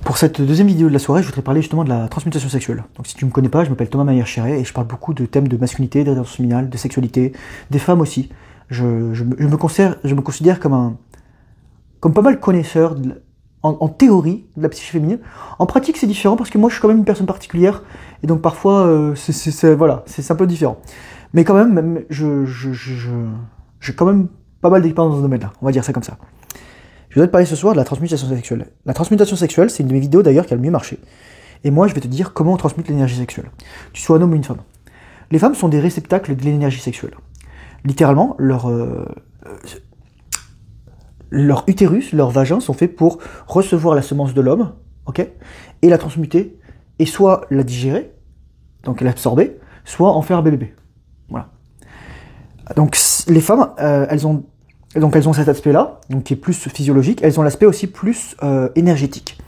Pour cette deuxième vidéo de la soirée, je voudrais parler justement de la transmutation sexuelle. Donc si tu me connais pas, je m'appelle Thomas Mayer-Chéré et je parle beaucoup de thèmes de masculinité, d'orientation féminine, de sexualité, des femmes aussi. Je me considère comme pas mal connaisseur en théorie de la psyché féminine. En pratique, c'est différent parce que moi, je suis quand même une personne particulière et donc parfois, c'est un peu différent. Mais quand même, j'ai quand même pas mal d'expérience dans ce domaine-là. On va dire ça comme ça. Je voudrais te parler ce soir de la transmutation sexuelle. La transmutation sexuelle, c'est une de mes vidéos d'ailleurs qui a le mieux marché. Et moi, je vais te dire comment on transmute l'énergie sexuelle. Tu sois un homme ou une femme. Les femmes sont des réceptacles de l'énergie sexuelle. Littéralement, leur utérus, leur vagin sont faits pour recevoir la semence de l'homme, ok, et la transmuter, et soit la digérer, donc l'absorber, soit en faire un bébé. Voilà. Donc les femmes, elles ont cet aspect-là, donc qui est plus physiologique, elles ont l'aspect aussi plus énergétique.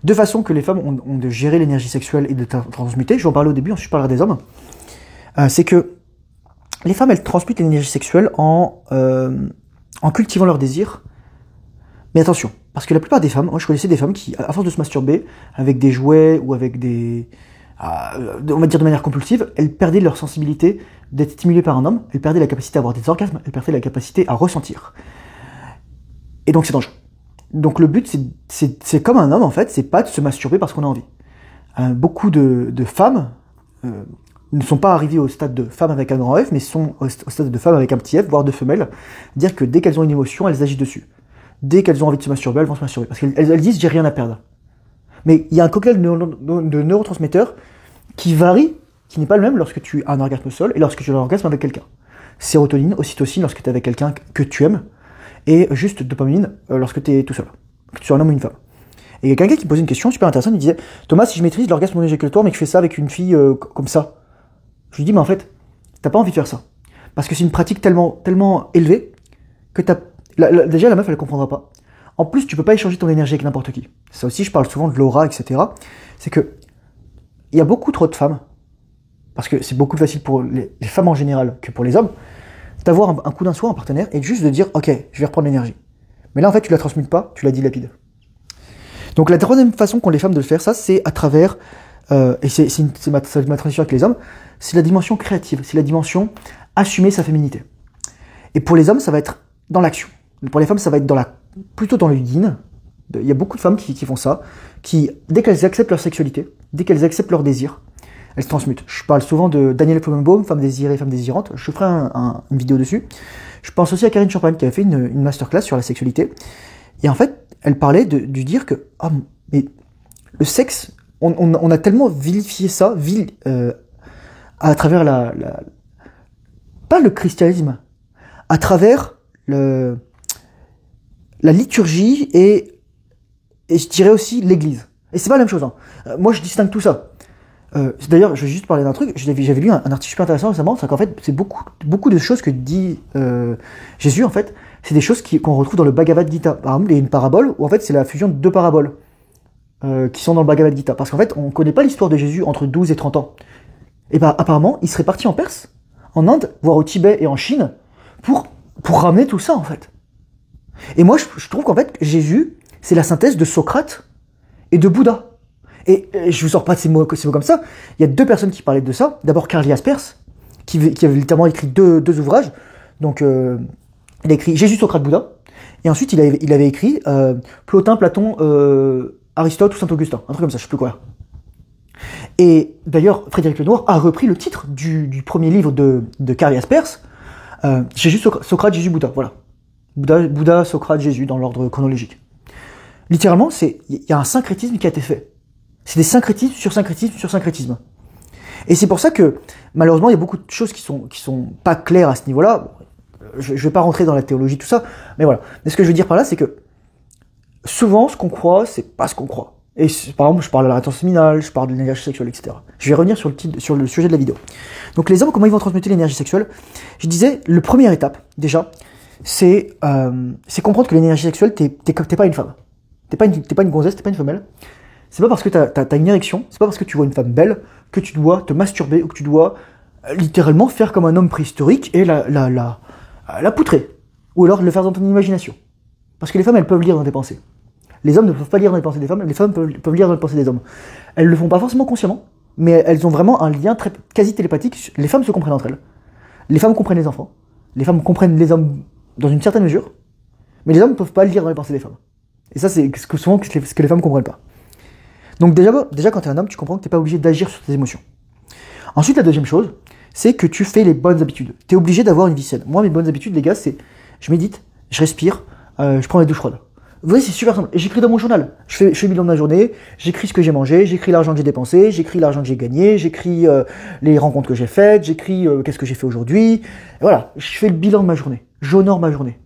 Deux façons que les femmes ont de gérer l'énergie sexuelle et de transmuter, je vais en parler au début, ensuite je parlerai des hommes, c'est que les femmes, elles transmutent l'énergie sexuelle en cultivant leur désir. Mais attention, parce que la plupart des femmes, moi je connaissais des femmes qui, à force de se masturber avec des jouets ou avec on va dire de manière compulsive, elles perdaient leur sensibilité d'être stimulées par un homme, elles perdaient la capacité à avoir des orgasmes, elles perdaient la capacité à ressentir. Et donc c'est dangereux. Donc le but, c'est comme un homme en fait, c'est pas de se masturber parce qu'on a envie. Beaucoup de femmes ne sont pas arrivées au stade de femme avec un grand F, mais sont au stade de femme avec un petit F, voire de femelle, dire que dès qu'elles ont une émotion, elles agissent dessus. Dès qu'elles ont envie de se masturber, elles vont se masturber. Parce qu'elles disent, j'ai rien à perdre. Mais il y a un cocktail de neurotransmetteurs qui varie, qui n'est pas le même lorsque tu as un orgasme seul et lorsque tu as un orgasme avec quelqu'un. Sérotonine, ocytocine lorsque tu es avec quelqu'un que tu aimes, et juste dopamine lorsque tu es tout seul, que tu sois un homme ou une femme. Et il y a quelqu'un qui me posait une question super intéressante, il disait, Thomas, si je maîtrise l'orgasme non éjaculatoire, mais que je fais ça avec une fille comme ça, je lui dis, mais en fait, t'as pas envie de faire ça. Parce que c'est une pratique tellement élevée que déjà la meuf elle comprendra pas. En plus, tu peux pas échanger ton énergie avec n'importe qui. Ça aussi, je parle souvent de l'aura, etc. C'est que il y a beaucoup trop de femmes, parce que c'est beaucoup plus facile pour les femmes en général que pour les hommes, d'avoir un coup d'un soir, un partenaire, et juste de dire, ok, je vais reprendre l'énergie. Mais là, en fait, tu la transmutes pas, tu la dilapides. Donc la troisième façon qu'ont les femmes de le faire, ça, c'est à travers, et c'est ma transition avec les hommes, c'est la dimension créative, c'est la dimension assumer sa féminité. Et pour les hommes, ça va être dans l'action. Pour les femmes, ça va être plutôt dans le yin. Il y a beaucoup de femmes qui font ça, qui, dès qu'elles acceptent leur sexualité, dès qu'elles acceptent leur désir, elles se transmutent. Je parle souvent de Daniel Plomenbaum, femme désirée, femme désirante. Je ferai une vidéo dessus. Je pense aussi à Karine Champagne, qui a fait une masterclass sur la sexualité. Et en fait, elle parlait du dire que, mais le sexe, on a tellement vilifié ça, à travers pas le christianisme, à travers la liturgie et je dirais aussi l'église. Et c'est pas la même chose. Hein. Moi, je distingue tout ça. D'ailleurs, je vais juste parler d'un truc. J'avais lu un article super intéressant récemment. C'est qu'en fait, c'est beaucoup de choses que dit Jésus. En fait, c'est des choses qu'on retrouve dans le Bhagavad Gita. Par exemple, il y a une parabole où en fait, c'est la fusion de deux paraboles qui sont dans le Bhagavad Gita. Parce qu'en fait, on connaît pas l'histoire de Jésus entre 12 et 30 ans. Et ben, apparemment, il serait parti en Perse, en Inde, voire au Tibet et en Chine pour ramener tout ça, en fait. Et moi, je trouve qu'en fait, Jésus, c'est la synthèse de Socrate et de Bouddha. Et je vous sors pas de ces mots comme ça. Il y a deux personnes qui parlaient de ça. D'abord, Karl Jaspers, qui avait littéralement écrit deux ouvrages. Donc, il a écrit Jésus, Socrate, Bouddha. Et ensuite, il avait écrit Plotin, Platon, Aristote ou Saint-Augustin. Un truc comme ça, je sais plus quoi. Et d'ailleurs, Frédéric Lenoir a repris le titre du premier livre de Karl Jaspers, Jésus, Socrate, Jésus, Bouddha. Voilà. Bouddha, Socrate, Jésus, dans l'ordre chronologique. Littéralement, il y a un syncrétisme qui a été fait. C'est des syncrétismes sur syncrétisme sur syncrétisme. Et c'est pour ça que, malheureusement, il y a beaucoup de choses qui sont pas claires à ce niveau-là. Je vais pas rentrer dans la théologie, tout ça, mais voilà. Mais ce que je veux dire par là, c'est que, souvent, ce qu'on croit, c'est pas ce qu'on croit. Et par exemple, je parle de la rétention séminale, je parle de l'énergie sexuelle, etc. Je vais revenir sur le sujet de la vidéo. Donc les hommes, comment ils vont transmuter l'énergie sexuelle? Je disais, la première étape, déjà, c'est comprendre que l'énergie sexuelle, t'es pas une femme. T'es pas une gonzesse, t'es pas une femelle. C'est pas parce que t'as une érection, c'est pas parce que tu vois une femme belle que tu dois te masturber ou que tu dois littéralement faire comme un homme préhistorique et la poutrer. Ou alors le faire dans ton imagination. Parce que les femmes, elles peuvent lire dans tes pensées. Les hommes ne peuvent pas lire dans les pensées des femmes, les femmes peuvent lire dans les pensées des hommes. Elles le font pas forcément consciemment, mais elles ont vraiment un lien quasi télépathique. Les femmes se comprennent entre elles. Les femmes comprennent les enfants. Les femmes comprennent les hommes dans une certaine mesure, mais les hommes ne peuvent pas lire dans les pensées des femmes. Et ça, c'est souvent ce que les femmes ne comprennent pas. Donc déjà quand tu es un homme, tu comprends que tu n'es pas obligé d'agir sur tes émotions. Ensuite, la deuxième chose, c'est que tu fais les bonnes habitudes. Tu es obligé d'avoir une vie saine. Moi, mes bonnes habitudes, les gars, c'est je médite, je respire, je prends les douches froides. Vous voyez, c'est super simple. Et j'écris dans mon journal. Je fais le bilan de ma journée, j'écris ce que j'ai mangé, j'écris l'argent que j'ai dépensé, j'écris l'argent que j'ai gagné, j'écris les rencontres que j'ai faites, j'écris qu'est-ce que j'ai fait aujourd'hui. Et voilà, je fais le bilan de ma journée. J'honore ma journée.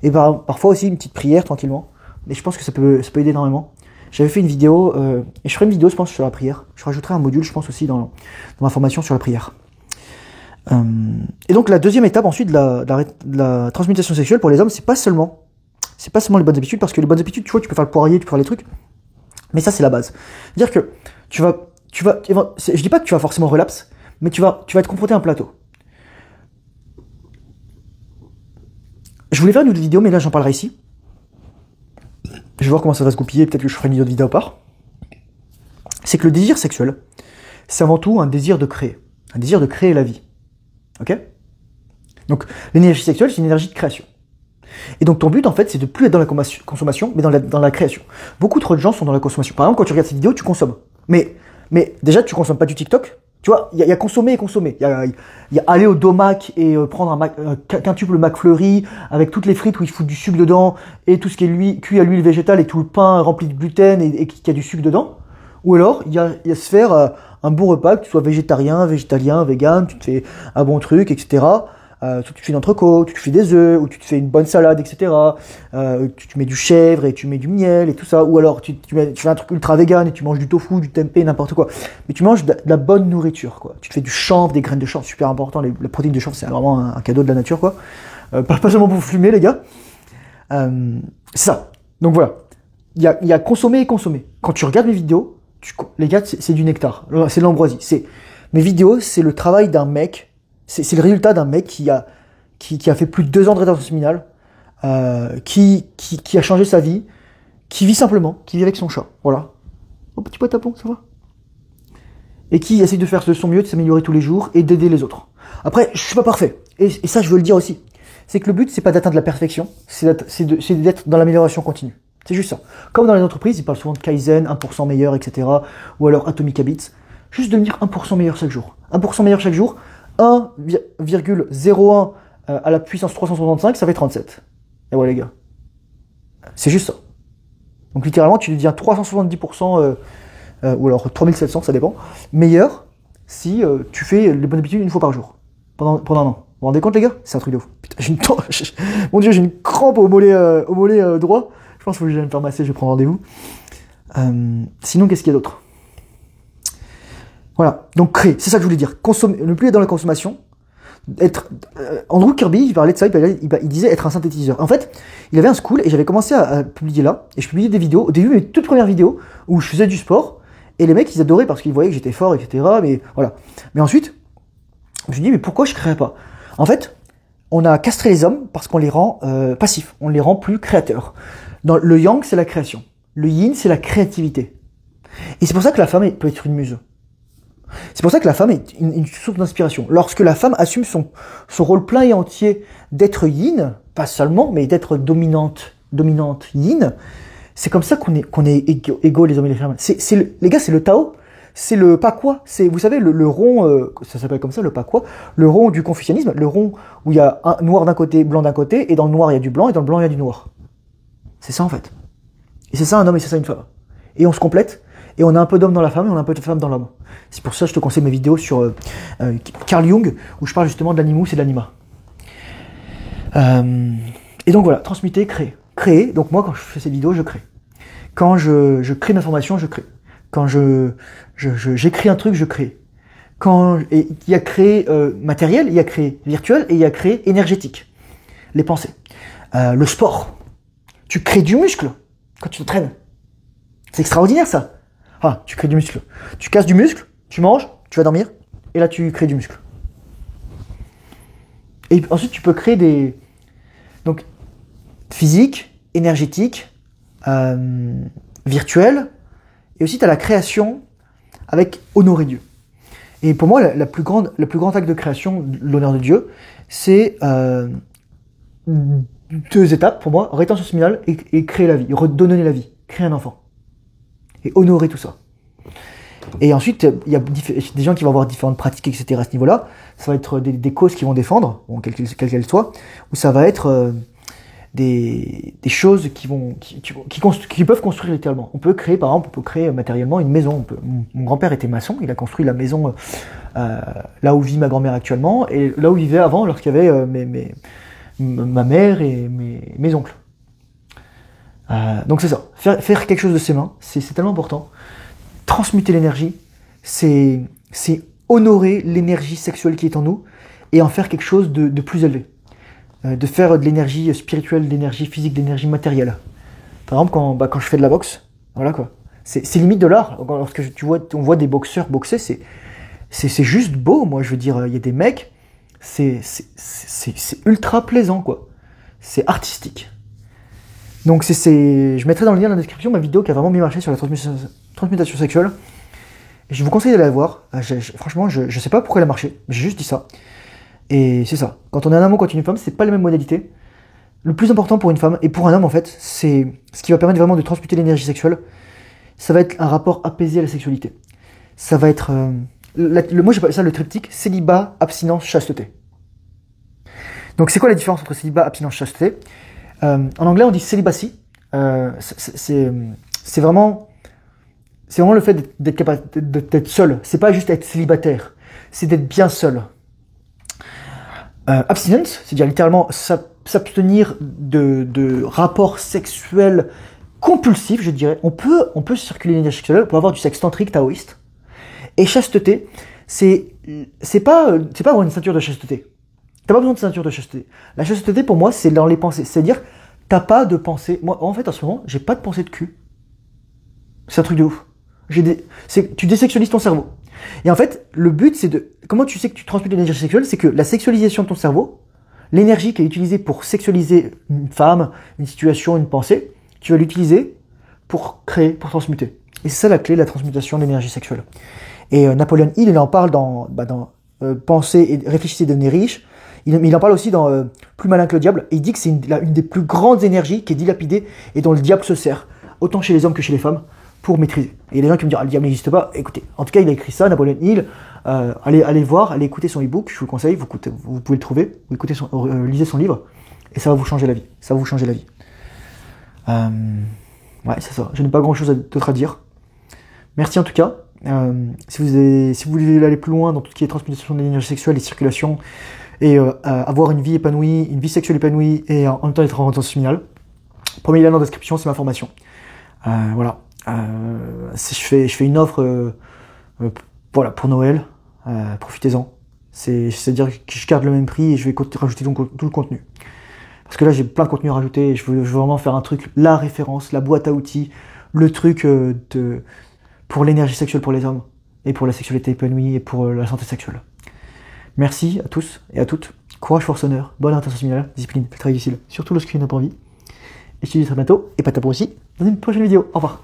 Et parfois aussi une petite prière tranquillement. Et je pense que ça peut aider énormément. J'avais fait une vidéo, et je ferai une vidéo, je pense, sur la prière. Je rajouterai un module, je pense, aussi dans ma formation sur la prière. Et donc la deuxième étape ensuite de la transmutation sexuelle pour les hommes, c'est pas seulement les bonnes habitudes, parce que les bonnes habitudes, tu vois, tu peux faire le poirier, tu peux faire les trucs, mais ça c'est la base. C'est-à-dire que je dis pas que tu vas forcément relapse, mais tu vas être confronté à un plateau. Je voulais faire une autre vidéo, mais là j'en parlerai ici. Je vais voir comment ça va se goupiller, peut-être que je ferai une autre vidéo à part. C'est que le désir sexuel, c'est avant tout un désir de créer la vie. Ok ? Donc l'énergie sexuelle, c'est une énergie de création. Et donc ton but en fait, c'est de plus être dans la consommation, mais dans la création. Beaucoup trop de gens sont dans la consommation. Par exemple, quand tu regardes cette vidéo, tu consommes. Mais déjà, tu consommes pas du TikTok. Tu vois, il y a consommer et consommer. Il y a aller au Domac et prendre un quintuple McFlurry avec toutes les frites où ils foutent du sucre dedans et tout ce qui est cuit à l'huile végétale et tout le pain rempli de gluten et qui a du sucre dedans. Ou alors, il y a se faire un bon repas, que tu sois végétarien, végétalien, vegan, tu te fais un bon truc, etc. Tu te fais une entrecôte, tu te fais des œufs, ou tu te fais une bonne salade, etc. Tu mets du chèvre et tu mets du miel et tout ça. Ou alors tu fais un truc ultra vegan et tu manges du tofu, du tempeh, n'importe quoi. Mais tu manges de la bonne nourriture, quoi. Tu te fais du chanvre, des graines de chanvre, super important. La protéine de chanvre, c'est vraiment un cadeau de la nature, quoi. Pas seulement pour fumer, les gars. C'est ça. Donc voilà. Il y a consommer et consommer. Quand tu regardes mes vidéos, les gars, c'est du nectar. C'est de l'ambroisie. Mes vidéos, c'est le travail d'un mec. C'est le résultat d'un mec qui a fait plus de 2 ans de rétention séminale, qui a changé sa vie, qui vit simplement, qui vit avec son chat. Voilà. Oh, petit pote tapon, ça va ? Et qui essaye de faire de son mieux, de s'améliorer tous les jours et d'aider les autres. Après, je suis pas parfait. Et ça, je veux le dire aussi. C'est que le but, c'est pas d'atteindre la perfection, c'est d'être dans l'amélioration continue. C'est juste ça. Comme dans les entreprises, ils parlent souvent de Kaizen, 1% meilleur, etc. Ou alors Atomic Habits. Juste devenir 1% meilleur chaque jour. 1% meilleur chaque jour. 1,01 à la puissance 365, ça fait 37. Et ouais les gars. C'est juste ça. Donc littéralement, tu deviens 370%, ou alors 3700, ça dépend, meilleur si tu fais les bonnes habitudes une fois par jour. Pendant un an. Vous vous rendez compte les gars ? C'est un truc de ouf. Putain, mon dieu, j'ai une crampe au mollet droit. Je pense que je vais me faire masser, je vais prendre rendez-vous. Sinon, qu'est-ce qu'il y a d'autre ? Voilà, donc créer, c'est ça que je voulais dire. Consommer, ne plus être dans la consommation. Andrew Kirby, il parlait de ça, il disait être un synthétiseur. En fait, il avait un school et j'avais commencé à publier là, et je publiais des vidéos. Au début, mes toutes premières vidéos où je faisais du sport, et les mecs, ils adoraient parce qu'ils voyaient que j'étais fort, etc. Mais voilà. Mais ensuite, je me suis dit, mais pourquoi je créerais pas ? En fait, on a castré les hommes parce qu'on les rend passifs, on les rend plus créateurs. Le yang, c'est la création. Le yin, c'est la créativité. Et c'est pour ça que la femme peut être une muse. C'est pour ça que la femme est une source d'inspiration. Lorsque la femme assume son rôle plein et entier d'être yin, pas seulement, mais d'être dominante yin, c'est comme ça qu'on est égaux les hommes et les femmes. Les gars, c'est le Tao, c'est le Pakwa, vous savez, le rond, ça s'appelle comme ça, le Pakwa, le rond du confucianisme, le rond où il y a un noir d'un côté, blanc d'un côté, et dans le noir il y a du blanc, et dans le blanc il y a du noir. C'est ça en fait. Et c'est ça un homme et c'est ça une femme. Et on se complète. Et on a un peu d'homme dans la femme et on a un peu de femme dans l'homme. C'est pour ça que je te conseille mes vidéos sur Carl Jung, où je parle justement de l'animus et de l'anima. Et donc voilà, transmuter, créer. Créer, donc moi quand je fais ces vidéos, je crée. Quand je crée une information, je crée. Quand j'écris un truc, je crée. Il y a créé matériel, il y a créé virtuel et il y a créé énergétique. Les pensées. Le sport. Tu crées du muscle quand tu t'entraînes. C'est extraordinaire ça. Ah, tu crées du muscle. Tu casses du muscle, tu manges, tu vas dormir, et là tu crées du muscle. Et ensuite tu peux créer donc, physique, énergétique, virtuelle, et aussi tu as la création avec honorer Dieu. Et pour moi, le plus grand acte de création, l'honneur de Dieu, c'est 2 étapes pour moi, rétention séminale et créer la vie, redonner la vie, créer un enfant. Et honorer tout ça. Et ensuite, il y a des gens qui vont avoir différentes pratiques, etc. à ce niveau-là. Ça va être des causes qu'ils vont défendre, bon, quelles qu'elles soient, ou ça va être des choses qui peuvent construire littéralement. On peut créer, par exemple, matériellement une maison. Mon grand-père était maçon, il a construit la maison là où vit ma grand-mère actuellement, et là où il vivait avant, lorsqu'il y avait ma mère et mes oncles. Donc c'est ça, faire quelque chose de ses mains, c'est tellement important. Transmuter l'énergie, c'est honorer l'énergie sexuelle qui est en nous et en faire quelque chose de plus élevé. De faire de l'énergie spirituelle, de l'énergie physique, de l'énergie matérielle. Par exemple, quand je fais de la boxe, voilà quoi. C'est limite de l'art. Lorsque on voit des boxeurs boxer, c'est juste beau. Moi, je veux dire, il y a des mecs, c'est ultra plaisant quoi. C'est artistique. Donc je mettrai dans le lien dans la description ma vidéo qui a vraiment bien marché sur la transmutation sexuelle. Et je vous conseille d'aller la voir. Franchement, je sais pas pourquoi elle a marché, mais j'ai juste dit ça. Et c'est ça. Quand on est un homme ou quand on est une femme, c'est pas les mêmes modalités. Le plus important pour une femme et pour un homme en fait, c'est ce qui va permettre vraiment de transmuter l'énergie sexuelle. Ça va être un rapport apaisé à la sexualité. Ça va être moi j'appelle ça le triptyque célibat, abstinence, chasteté. Donc c'est quoi la différence entre célibat, abstinence, chasteté? En anglais on dit celibacy. C'est vraiment le fait d'être capable d'être seul. C'est pas juste être célibataire, c'est d'être bien seul. Abstinence, c'est-à-dire littéralement s'abstenir de rapports sexuels compulsifs, je dirais. On peut circuler l'énergie sexuelle pour avoir du sexe tantrique taoïste. Et chasteté, c'est pas avoir une ceinture de chasteté. T'as pas besoin de ceinture de chasteté. La chasteté pour moi, c'est dans les pensées. C'est-à-dire, t'as pas de pensée. Moi, en fait, en ce moment, j'ai pas de pensée de cul. C'est un truc de ouf. Tu désexualises ton cerveau. Et en fait, le but, c'est de... Comment tu sais que tu transmutes l'énergie sexuelle? C'est que la sexualisation de ton cerveau, l'énergie qui est utilisée pour sexualiser une femme, une situation, une pensée, tu vas l'utiliser pour créer, pour transmuter. Et c'est ça la clé de la transmutation de l'énergie sexuelle. Et Napoleon Hill, il en parle dans Penser et réfléchissez et devenez riche. Il en parle aussi dans Plus malin que le diable. Et il dit que c'est une des plus grandes énergies qui est dilapidée et dont le diable se sert, autant chez les hommes que chez les femmes, pour maîtriser. Et il y a des gens qui me disent le diable n'existe pas. Écoutez, en tout cas, il a écrit ça, Napoleon Hill. Allez voir, allez écouter son e-book, je vous le conseille, vous pouvez le trouver, lisez son livre, et ça va vous changer la vie. Ça va vous changer la vie. Ouais, c'est ça. Je n'ai pas grand chose d'autre à dire. Merci en tout cas. Si vous voulez aller plus loin dans tout ce qui est transmutation de l'énergie sexuelle et circulation, et avoir une vie épanouie, une vie sexuelle épanouie, et en même temps être en rétention séminale, premier lien dans la description, c'est ma formation. Voilà. Je fais une offre voilà, pour Noël, profitez-en. C'est-à-dire que je garde le même prix et je vais rajouter tout le contenu. Parce que là, j'ai plein de contenu à rajouter et je veux vraiment faire un truc, la référence, la boîte à outils, le truc pour l'énergie sexuelle pour les hommes et pour la sexualité épanouie et pour la santé sexuelle. Merci à tous et à toutes. Courage, force, honneur, bonne intention séminale, discipline, le travail difficile, surtout lorsqu'il n'a pas envie. Et je te dis à très bientôt, et pas ta pour aussi, dans une prochaine vidéo. Au revoir.